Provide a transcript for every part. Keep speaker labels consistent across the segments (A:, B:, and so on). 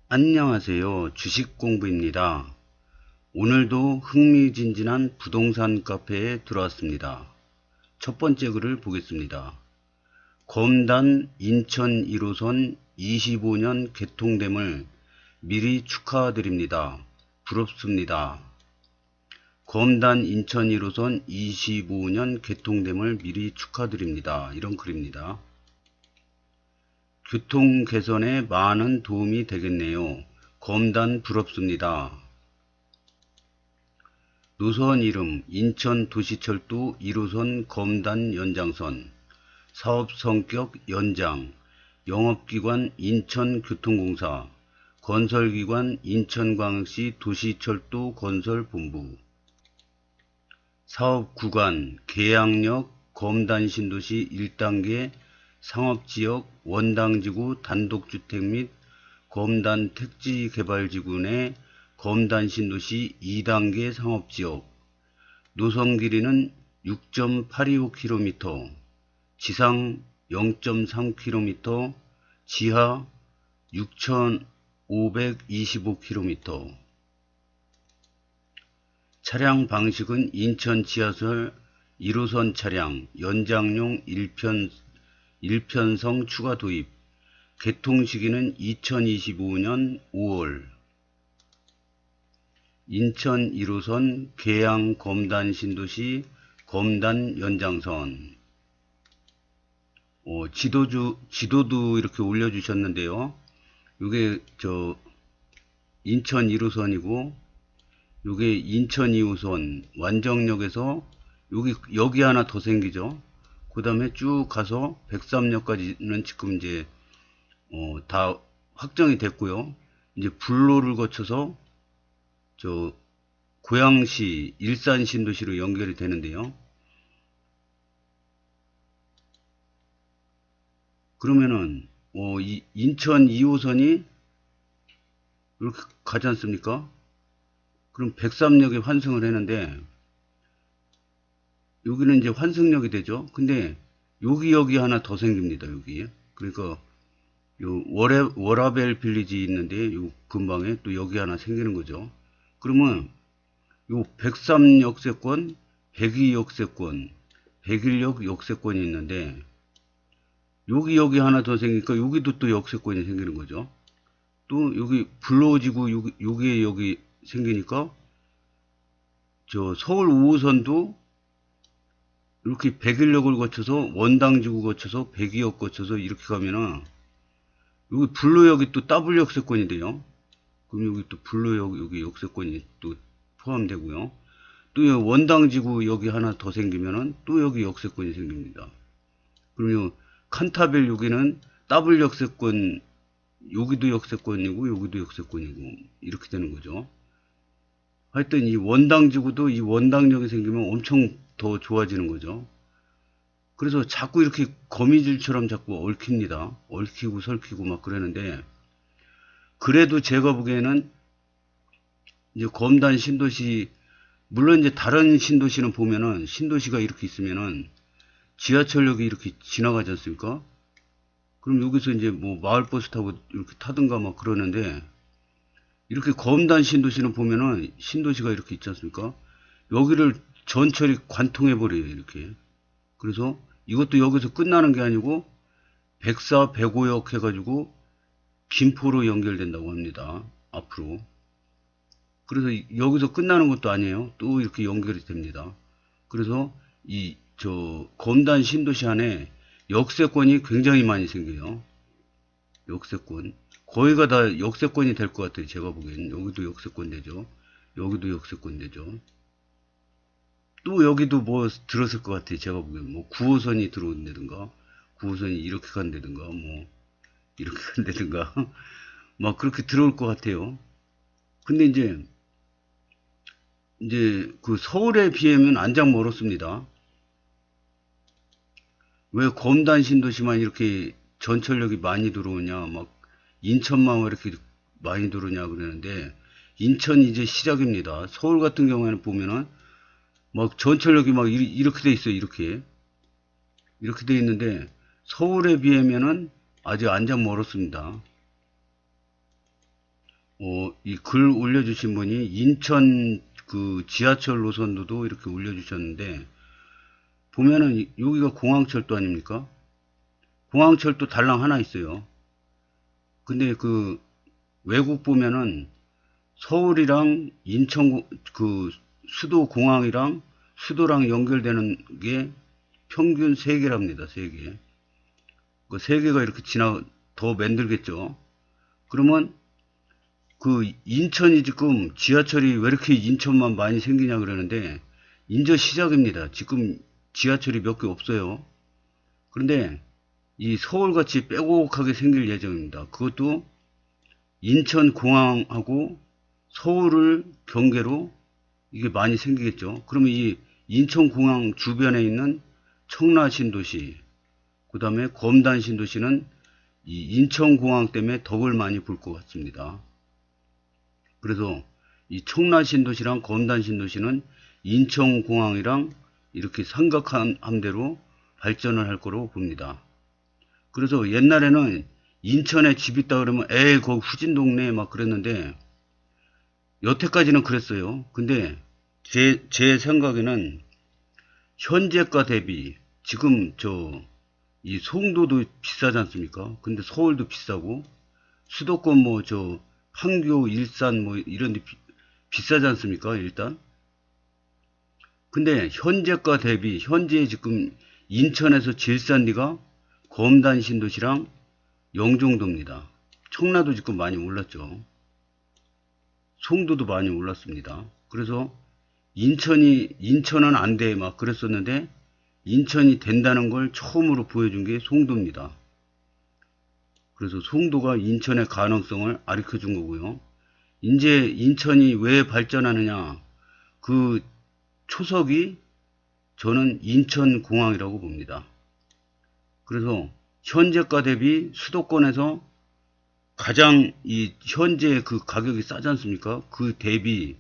A: 안녕하세요. 주식공부입니다. 오늘도 흥미진진한 부동산 카페에 들어왔습니다. 첫 번째 글을 보겠습니다. 검단 인천 1호선 25년 개통됨을 미리 축하드립니다. 부럽습니다. 검단 인천 1호선 25년 개통됨을 미리 축하드립니다. 이런 글입니다. 교통 개선에 많은 도움이 되겠네요. 검단 부럽습니다. 노선 이름 인천도시철도 1호선 검단 연장선, 사업 성격 연장, 영업기관 인천교통공사, 건설기관 인천광역시 도시철도 건설본부, 사업구간 계양역 검단신도시 1단계 상업지역 원당지구 단독주택 및 검단 택지개발지구 내 검단신도시 2단계 상업지역, 노선 길이는 6.825km, 지상 0.3km, 지하 6,525km. 차량 방식은 인천 지하철 1호선 차량, 연장용 1편성 추가 도입, 개통 시기는 2025년 5월. 인천 1호선 계양 검단 신도시 검단 연장선. 지도도 이렇게 올려주셨는데요. 이게 인천 1호선이고, 요게 인천 2호선 완정역에서 여기 하나 더 생기죠. 그 다음에 쭉 가서 백삼역까지는 지금 이제 다 확정이 됐고요. 이제 불로를 거쳐서 고양시 일산 신도시로 연결이 되는데요. 그러면은 인천 2호선이 이렇게 가지 않습니까? 그럼 백삼역에 환승을 했는데 여기는 이제 환승역이 되죠. 근데 여기 하나 더 생깁니다. 여기. 그러니까 요 워라벨 빌리지 있는데 요 근방에 또 여기 하나 생기는 거죠. 그러면 요 103역세권, 102역세권, 101역 역세권이 있는데 여기 하나 더 생기니까 여기도 또 역세권이 생기는 거죠. 또 여기 불로지구 여기에 여기 생기니까 서울 5호선도 이렇게 101역을 거쳐서 원당지구 거쳐서 102역 거쳐서 이렇게 가면은 여기 불로역이 또 더블 역세권이 돼요. 그럼 여기 또 불로역 여기 역세권이 또 포함되고요. 또 원당지구 여기 하나 더 생기면은 또 여기 역세권이 생깁니다. 그러면 칸타벨 여기는 더블 역세권, 여기도 역세권이고 여기도 역세권이고 이렇게 되는 거죠. 하여튼 이 원당지구도 이 원당역이 생기면 엄청 더 좋아지는 거죠. 그래서 자꾸 이렇게 거미줄처럼 자꾸 얽힙니다. 얽히고 설키고 막 그러는데, 그래도 제가 보기에는 이제 검단 신도시, 물론 이제 다른 신도시는 보면은 신도시가 이렇게 있으면은 지하철역이 이렇게 지나가지 않습니까? 그럼 여기서 이제 뭐 마을버스 타고 이렇게 타든가 막 그러는데, 이렇게 검단 신도시는 보면은 신도시가 이렇게 있지 않습니까? 여기를 전철이 관통해버려요, 이렇게. 그래서 이것도 여기서 끝나는 게 아니고 104, 105역 해가지고 김포로 연결된다고 합니다. 앞으로. 그래서 여기서 끝나는 것도 아니에요. 또 이렇게 연결이 됩니다. 그래서 검단 신도시 안에 역세권이 굉장히 많이 생겨요. 역세권. 거의가 다 역세권이 될 것 같아요. 제가 보기에는. 여기도 역세권 되죠. 여기도 역세권 되죠. 또 여기도 뭐 들었을 것 같아요. 제가 보기엔. 뭐 9호선이 들어온다든가, 9호선이 이렇게 간다든가, 뭐, 이렇게 간다든가. 막 그렇게 들어올 것 같아요. 근데 이제 그 서울에 비하면 안장 멀었습니다. 왜 검단 신도시만 이렇게 전철역이 많이 들어오냐, 막 인천만 왜 이렇게 많이 들어오냐 그러는데, 인천이 이제 시작입니다. 서울 같은 경우에는 보면은 막 전철역이 막 이렇게 돼 있어요. 이렇게 돼 있는데 서울에 비하면은 아직 안장 멀었습니다. 이 글 올려주신 분이 인천 그 지하철 노선도도 이렇게 올려주셨는데, 보면은 여기가 공항철도 아닙니까? 공항철도 달랑 하나 있어요. 근데 그 외국 보면은 서울이랑 인천 그 수도 공항이랑 수도랑 연결되는 게 평균 3개랍니다. 3개. 그 3개가 이렇게 더 만들겠죠. 그러면 그 인천이 지금 지하철이 왜 이렇게 인천만 많이 생기냐 그러는데, 인제 시작입니다. 지금 지하철이 몇 개 없어요. 그런데 이 서울같이 빼곡하게 생길 예정입니다. 그것도 인천공항하고 서울을 경계로 이게 많이 생기겠죠. 그러면 이 인천공항 주변에 있는 청라신도시, 그 다음에 검단신도시는 이 인천공항 때문에 덕을 많이 볼 것 같습니다. 그래서 이 청라신도시랑 검단신도시는 인천공항이랑 이렇게 삼각한 함대로 발전을 할 거로 봅니다. 그래서 옛날에는 인천에 집 있다 그러면 에이 거기 후진 동네 막 그랬는데, 여태까지는 그랬어요. 근데 제 생각에는 현재가 대비 지금 이 송도도 비싸지 않습니까? 근데 서울도 비싸고 수도권 뭐 판교, 일산 뭐 이런 데 비싸지 않습니까? 일단. 근데 현재가 대비 현재 지금 인천에서 제일 싼 데가 검단 신도시랑 영종도입니다. 청라도 지금 많이 올랐죠. 송도도 많이 올랐습니다. 그래서 인천은 안 돼 막 그랬었는데, 인천이 된다는 걸 처음으로 보여준 게 송도입니다. 그래서 송도가 인천의 가능성을 가르쳐 준 거고요. 이제 인천이 왜 발전하느냐, 그 초석이 저는 인천공항이라고 봅니다. 그래서 현재가 대비 수도권에서 가장 이 현재 그 가격이 싸지 않습니까? 그 대비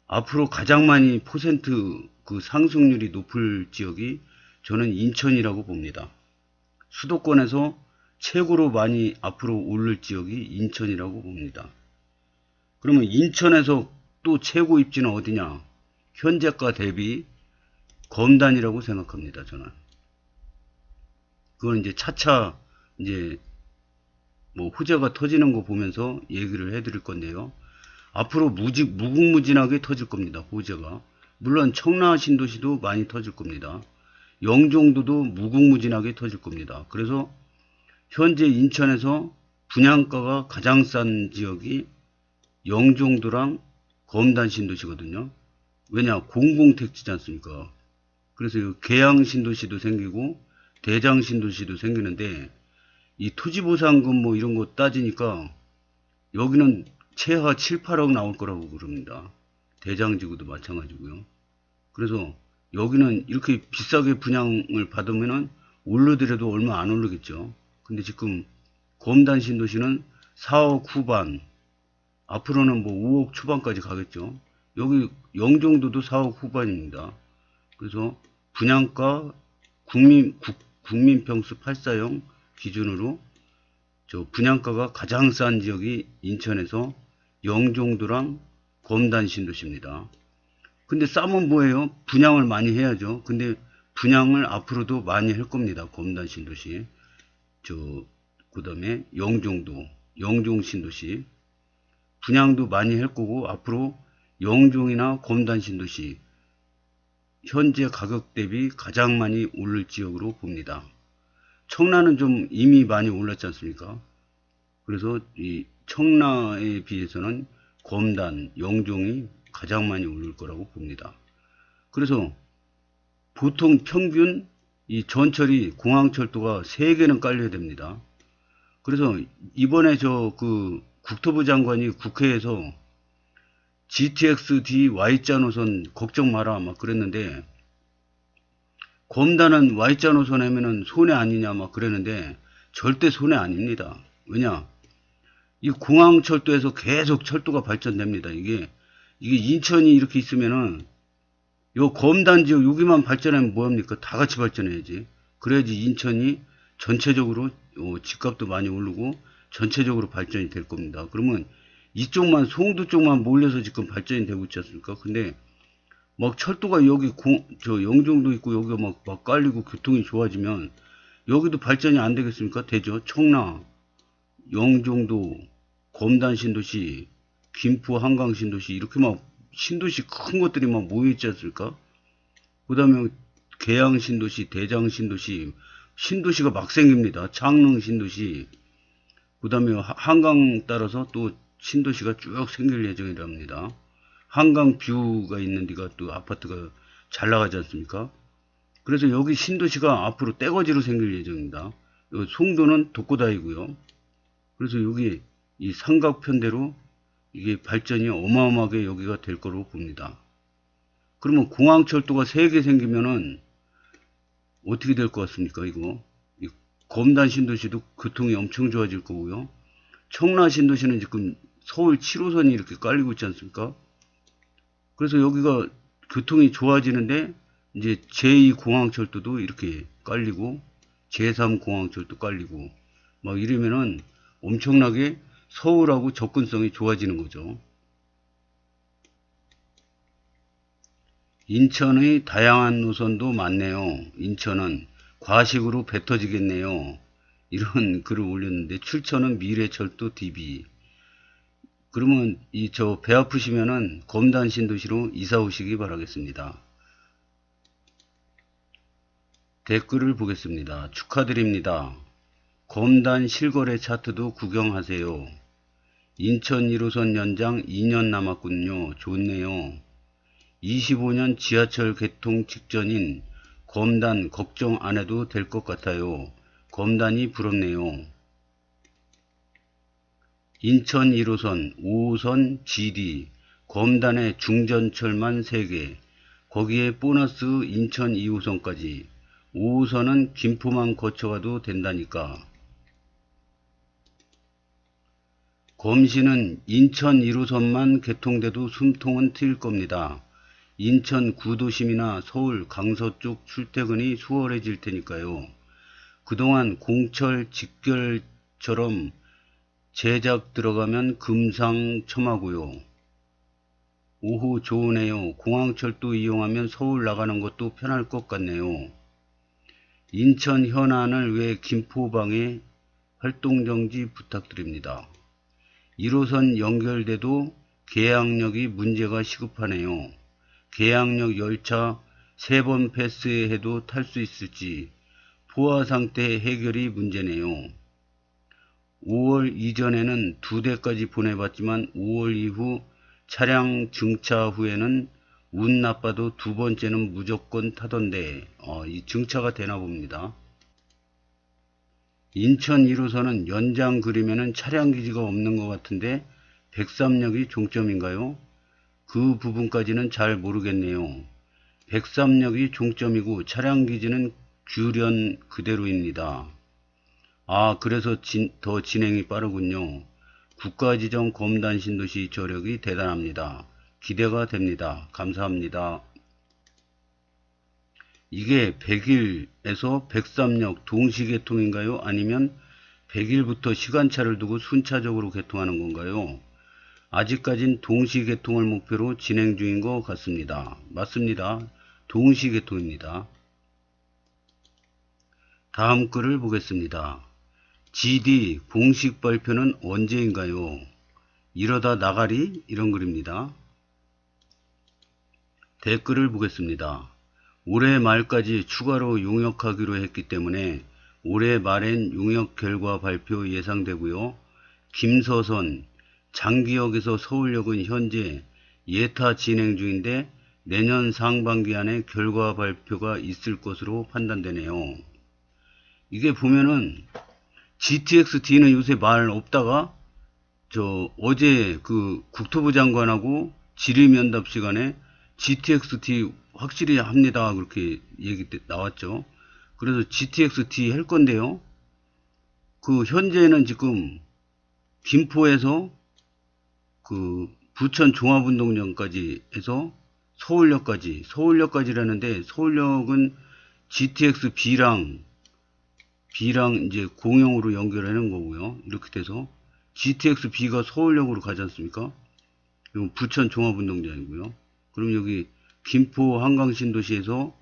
A: 앞으로 가장 많이 그 상승률이 높을 지역이 저는 인천이라고 봅니다. 수도권에서 최고로 많이 앞으로 오를 지역이 인천이라고 봅니다. 그러면 인천에서 또 최고 입지는 어디냐? 현재가 대비 검단이라고 생각합니다. 저는. 그건 이제 차차 이제 뭐 호재가 터지는 거 보면서 얘기를 해드릴 건데요. 앞으로 무궁무진하게 터질 겁니다. 호재가. 물론 청라 신도시도 많이 터질 겁니다. 영종도도 무궁무진하게 터질 겁니다. 그래서 현재 인천에서 분양가가 가장 싼 지역이 영종도랑 검단 신도시거든요. 왜냐? 공공택지지 않습니까? 그래서 계양 신도시도 생기고 대장 신도시도 생기는데, 이 토지보상금 뭐 이런 거 따지니까 여기는 최하 7, 8억 나올 거라고 그럽니다. 대장지구도 마찬가지고요. 그래서 여기는 이렇게 비싸게 분양을 받으면은 오르더라도 얼마 안 오르겠죠. 근데 지금 검단 신도시는 4억 후반, 앞으로는 뭐 5억 초반까지 가겠죠. 여기 영종도도 4억 후반입니다. 그래서 분양가 국민평수 840 기준으로 분양가가 가장 싼 지역이 인천에서 영종도랑 검단 신도시입니다. 근데 싸면 뭐예요? 분양을 많이 해야죠. 근데 분양을 앞으로도 많이 할 겁니다. 검단 신도시. 그 다음에 영종도, 영종 신도시. 분양도 많이 할 거고, 앞으로 영종이나 검단 신도시. 현재 가격 대비 가장 많이 오를 지역으로 봅니다. 청라는 좀 이미 많이 올랐지 않습니까? 그래서 이 청라에 비해서는 검단, 영종이 가장 많이 오를 거라고 봅니다. 그래서 보통 평균 이 전철이 공항철도가 3개는 깔려야 됩니다. 그래서 이번에 국토부 장관이 국회에서 GTX-D Y자 노선 걱정 마라 막 그랬는데, 검단은 Y자 노선 하면은 손해 아니냐 막 그랬는데 절대 손해 아닙니다. 왜냐? 이 공항철도에서 계속 철도가 발전됩니다. 이게 인천이 이렇게 있으면은 요 검단 지역 여기만 발전하면 뭐합니까? 다 같이 발전해야지. 그래야지 인천이 전체적으로 집값도 많이 오르고 전체적으로 발전이 될 겁니다. 그러면 이쪽만, 송도 쪽만 몰려서 지금 발전이 되고 있지 않습니까? 근데 막 철도가 여기 저 영종도 있고 여기가 막 깔리고 교통이 좋아지면 여기도 발전이 안 되겠습니까? 되죠. 청라, 영종도, 검단 신도시, 김포 한강 신도시 이렇게 막 신도시 큰 것들이 막 모여 있지 않습니까? 그 다음에 계양 신도시, 대장 신도시, 신도시가 막 생깁니다. 창릉 신도시, 그 다음에 한강 따라서 또 신도시가 쭉 생길 예정이랍니다. 한강 뷰가 있는 데가 또 아파트가 잘 나가지 않습니까? 그래서 여기 신도시가 앞으로 떼거지로 생길 예정입니다. 송도는 독고다이고요. 그래서 여기 이 삼각편대로 이게 발전이 어마어마하게 여기가 될 거로 봅니다. 그러면 공항철도가 3개 생기면은 어떻게 될 것 같습니까? 이거 검단 신도시도 교통이 엄청 좋아질 거고요. 청라 신도시는 지금 서울 7호선이 이렇게 깔리고 있지 않습니까? 그래서 여기가 교통이 좋아지는데 이제 제2공항철도도 이렇게 깔리고 제3공항철도 깔리고 막 이러면은 엄청나게 서울하고 접근성이 좋아지는 거죠. 인천의 다양한 노선도 많네요. 인천은 과식으로 배 터지겠네요. 이런 글을 올렸는데 출처는 미래철도 DB. 그러면 저 배 아프시면은 검단 신도시로 이사 오시기 바라겠습니다. 댓글을 보겠습니다. 축하드립니다. 검단 실거래 차트도 구경하세요. 인천 1호선 연장 2년 남았군요. 좋네요. 25년 지하철 개통 직전인 검단 걱정 안 해도 될 것 같아요. 검단이 부럽네요. 인천 1호선, 5호선 GD, 검단의 중전철만 3개, 거기에 보너스 인천 2호선까지, 5호선은 김포만 거쳐가도 된다니까. 검시는 인천 1호선만 개통돼도 숨통은 트일 겁니다. 인천 구도심이나 서울 강서 쪽 출퇴근이 수월해질 테니까요. 그동안 공철 직결처럼 제작 들어가면 금상첨화고요. 오후 좋으네요. 공항철도 이용하면 서울 나가는 것도 편할 것 같네요. 인천 현안을 왜 김포방에 활동정지 부탁드립니다. 1호선 연결돼도 계양역이 문제가 시급하네요. 계양역 열차 3번 패스해도 탈 수 있을지 포화 상태 해결이 문제네요. 5월 이전에는 2대까지 보내봤지만 5월 이후 차량 증차 후에는 운 나빠도 2번째는 무조건 타던데 이 증차가 되나 봅니다. 인천 1호선은 연장 그리면은 차량 기지가 없는 것 같은데 103역이 종점인가요? 그 부분까지는 잘 모르겠네요. 103역이 종점이고 차량 기지는 규련 그대로입니다. 그래서 더 진행이 빠르군요. 국가지정 검단 신도시 저력이 대단합니다. 기대가 됩니다. 감사합니다. 이게 100일에서 103역 동시 개통인가요? 아니면 100일부터 시간차를 두고 순차적으로 개통하는 건가요? 아직까진 동시 개통을 목표로 진행 중인 것 같습니다. 맞습니다. 동시 개통입니다. 다음 글을 보겠습니다. GD 공식 발표는 언제인가요? 이러다 나가리? 이런 글입니다. 댓글을 보겠습니다. 올해 말까지 추가로 용역하기로 했기 때문에 올해 말엔 용역 결과 발표 예상되고요. 김서선, 장기역에서 서울역은 현재 예타 진행 중인데 내년 상반기 안에 결과 발표가 있을 것으로 판단되네요. 이게 보면은 GTX-D는 요새 말 없다가 어제 그 국토부 장관하고 질의면답 시간에 GTX-D 확실히 합니다. 그렇게 얘기 나왔죠. 그래서 GTX-D 할 건데요. 그 현재는 지금 김포에서 그 부천 종합운동장까지 해서 서울역까지라는데 서울역은 GTX B랑 이제 공용으로 연결하는 거고요. 이렇게 돼서 GTX-B가 서울역으로 가지 않습니까? 이건 부천 종합운동장이고요. 그럼 여기 김포 한강신도시에서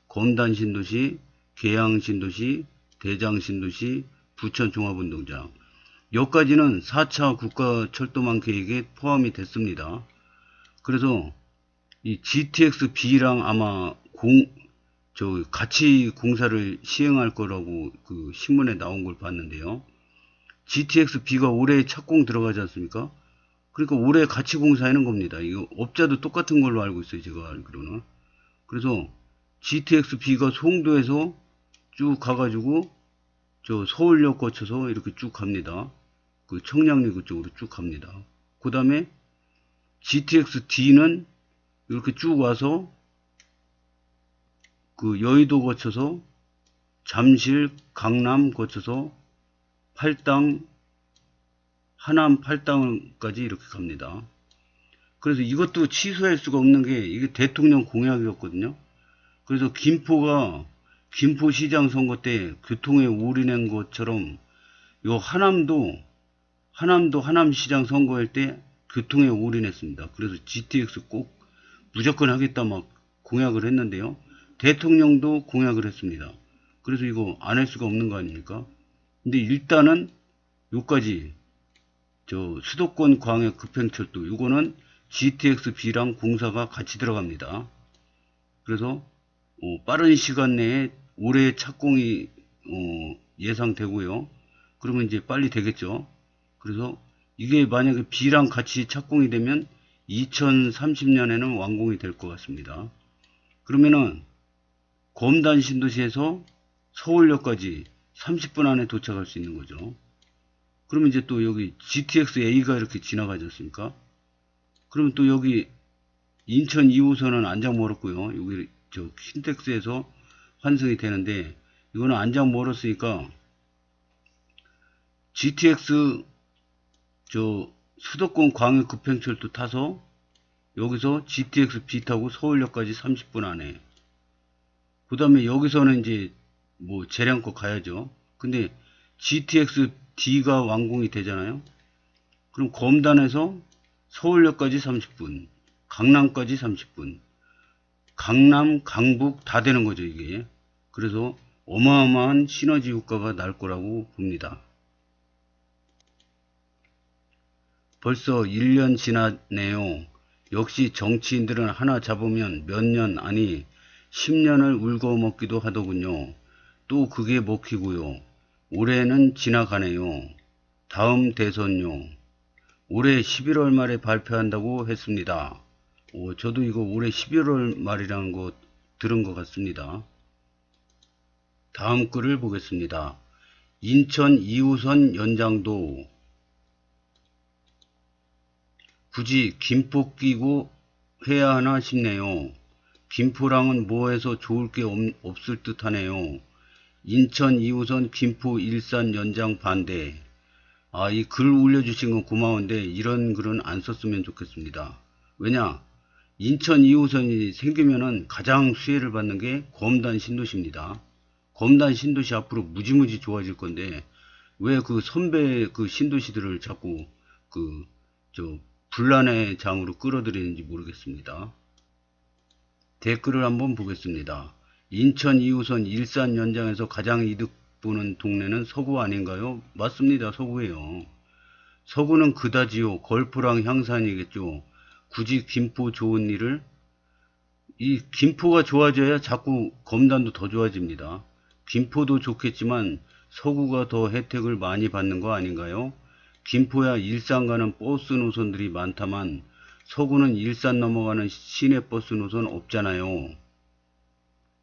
A: 검단신도시, 계양신도시, 대장신도시, 부천 종합운동장, 여기까지는 4차 국가철도망 계획에 포함이 됐습니다. 그래서 이 GTX-B랑 아마 같이 공사를 시행할 거라고 그 신문에 나온 걸 봤는데요. GTX-B가 올해 착공 들어가지 않습니까? 그러니까 올해 같이 공사하는 겁니다. 이거 업자도 똑같은 걸로 알고 있어요, 제가 알기로는. 그래서 GTX-B가 송도에서 쭉 가가지고 저 서울역 거쳐서 이렇게 쭉 갑니다. 그 청량리 그쪽으로 쭉 갑니다. 그 다음에 GTX-D는 이렇게 쭉 와서 그 여의도 거쳐서 잠실, 강남 거쳐서 팔당, 하남 팔당까지 이렇게 갑니다. 그래서 이것도 취소할 수가 없는 게 이게 대통령 공약이었거든요. 그래서 김포시장 선거 때 교통에 올인한 것처럼 요 하남도 하남시장 선거할 때 교통에 올인했습니다. 그래서 GTX 꼭 무조건 하겠다 막 공약을 했는데요. 대통령도 공약을 했습니다. 그래서 이거 안 할 수가 없는 거 아닙니까? 근데 일단은 요까지 저 수도권 광역 급행철도 요거는 GTX-B랑 공사가 같이 들어갑니다. 그래서 빠른 시간 내에 올해 착공이 예상되고요. 그러면 이제 빨리 되겠죠. 그래서 이게 만약에 B랑 같이 착공이 되면 2030년에는 완공이 될 것 같습니다. 그러면은 검단 신도시에서 서울역까지 30분 안에 도착할 수 있는 거죠. 그러면 이제 또 여기 GTX-A가 이렇게 지나가지 않습니까? 그러면 또 여기 인천 2호선은 안장 멀었고요. 여기 저 킨텍스에서 환승이 되는데 이거는 안장 멀었으니까 GTX 저 수도권 광역 급행철도 타서 여기서 GTX-B 타고 서울역까지 30분 안에. 그 다음에 여기서는 이제 뭐 재량껏 가야죠. 근데 GTX-D가 완공이 되잖아요. 그럼 검단에서 서울역까지 30분, 강남까지 30분, 강남, 강북 다 되는 거죠, 이게. 그래서 어마어마한 시너지 효과가 날 거라고 봅니다. 벌써 1년 지났네요. 역시 정치인들은 하나 잡으면 몇 년, 아니 10년을 울고 먹기도 하더군요. 또 그게 먹히고요. 올해는 지나가네요. 다음 대선요. 올해 11월 말에 발표한다고 했습니다. 저도 이거 올해 11월 말이라는 거 들은 것 같습니다. 다음 글을 보겠습니다. 인천 2호선 연장도 굳이 김포 끼고 해야 하나 싶네요. 김포랑은 뭐해서 좋을 게 없을 듯 하네요. 인천 2호선 김포 일산 연장 반대. 이 글 올려주신 건 고마운데 이런 글은 안 썼으면 좋겠습니다. 왜냐? 인천 2호선이 생기면은 가장 수혜를 받는 게 검단 신도시입니다. 검단 신도시 앞으로 무지무지 좋아질 건데 왜 그 선배 그 신도시들을 자꾸 분란의 장으로 끌어들이는지 모르겠습니다. 댓글을 한번 보겠습니다. 인천 2호선 일산 연장에서 가장 이득 보는 동네는 서구 아닌가요? 맞습니다. 서구예요. 서구는 그다지요. 걸프랑 향산이겠죠. 굳이 김포 좋은 일을, 이 김포가 좋아져야 자꾸 검단도 더 좋아집니다. 김포도 좋겠지만 서구가 더 혜택을 많이 받는 거 아닌가요? 김포야 일산 가는 버스 노선들이 많다만 서구는 일산 넘어가는 시내버스 노선 없잖아요.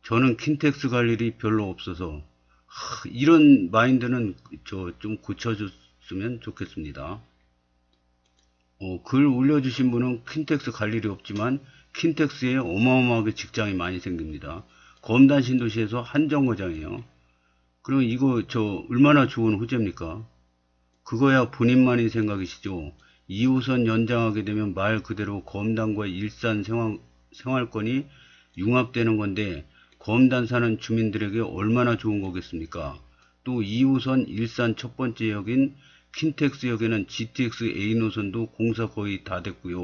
A: 저는 킨텍스 갈 일이 별로 없어서 이런 마인드는 좀 고쳐줬으면 좋겠습니다. 글 올려주신 분은 킨텍스 갈 일이 없지만 킨텍스에 어마어마하게 직장이 많이 생깁니다. 검단 신도시에서 한정거장이에요. 그럼 이거 얼마나 좋은 호재입니까? 그거야 본인만의 생각이시죠. 2호선 연장하게 되면 말 그대로 검단과 일산 생활권이 융합되는 건데 검단 사는 주민들에게 얼마나 좋은 거겠습니까? 또 2호선 일산 첫 번째 역인 킨텍스역에는 GTX A 노선도 공사 거의 다 됐고요.